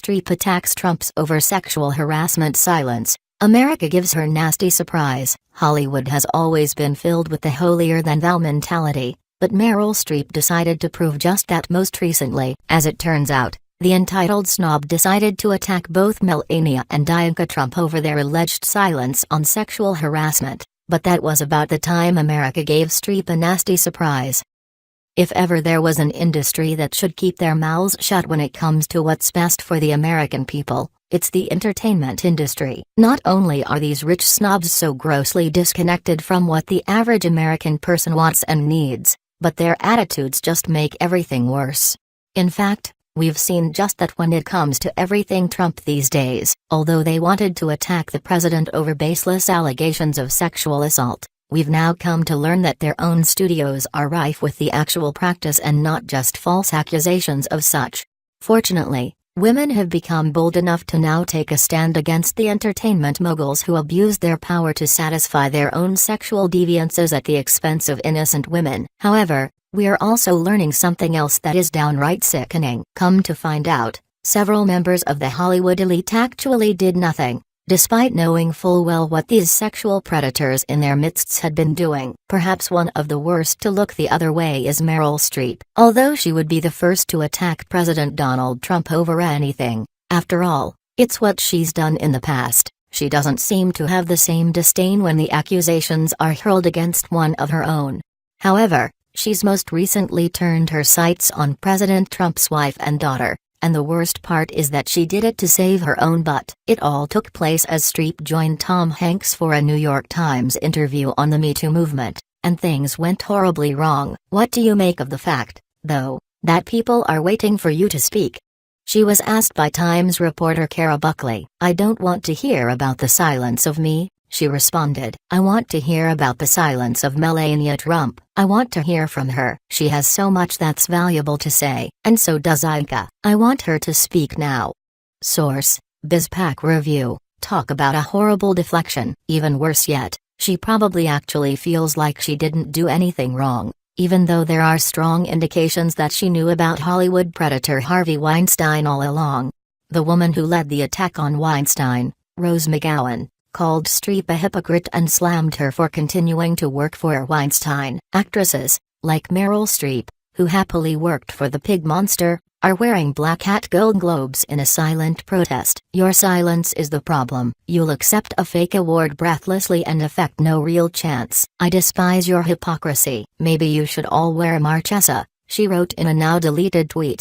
Streep attacks Trump's over sexual harassment silence. America gives her nasty surprise. Hollywood has always been filled with the holier-than-thou mentality, but Meryl Streep decided to prove just that most recently. As it turns out, the entitled snob decided to attack both Melania and Ivanka Trump over their alleged silence on sexual harassment, but that was about the time America gave Streep a nasty surprise. If ever there was an industry that should keep their mouths shut when it comes to what's best for the American people, it's the entertainment industry. Not only are these rich snobs so grossly disconnected from what the average American person wants and needs, but their attitudes just make everything worse. In fact, we've seen just that when it comes to everything Trump these days. Although they wanted to attack the president over baseless allegations of sexual assault, we've now come to learn that their own studios are rife with the actual practice and not just false accusations of such. Fortunately, women have become bold enough to now take a stand against the entertainment moguls who abuse their power to satisfy their own sexual deviances at the expense of innocent women. However, we are also learning something else that is downright sickening. Come to find out, several members of the Hollywood elite actually did nothing, despite knowing full well what these sexual predators in their midst had been doing. Perhaps one of the worst to look the other way is Meryl Streep. Although she would be the first to attack President Donald Trump over anything, after all, it's what she's done in the past. She doesn't seem to have the same disdain when the accusations are hurled against one of her own. However, she's most recently turned her sights on President Trump's wife and daughter. And the worst part is that she did it to save her own butt. It all took place as Streep joined Tom Hanks for a New York Times interview on the Me Too movement, and things went horribly wrong. What do you make of the fact, though, that people are waiting for you to speak? She was asked by Times reporter Kara Buckley. "I don't want to hear about the silence of me," she responded. "I want to hear about the silence of Melania Trump. I want to hear from her. She has so much that's valuable to say, and so does Ivanka. I want her to speak now." Source: BizPac Review. Talk about a horrible deflection. Even worse yet, she probably actually feels like she didn't do anything wrong, even though there are strong indications that she knew about Hollywood predator Harvey Weinstein all along. The woman who led the attack on Weinstein, Rose McGowan, called Streep a hypocrite and slammed her for continuing to work for Weinstein. Actresses, like Meryl Streep, who happily worked for the pig monster, are wearing black hat gold globes in a silent protest. Your silence is the problem. You'll accept a fake award breathlessly and affect no real chance. I despise your hypocrisy. Maybe you should all wear Marchesa, she wrote in a now deleted tweet.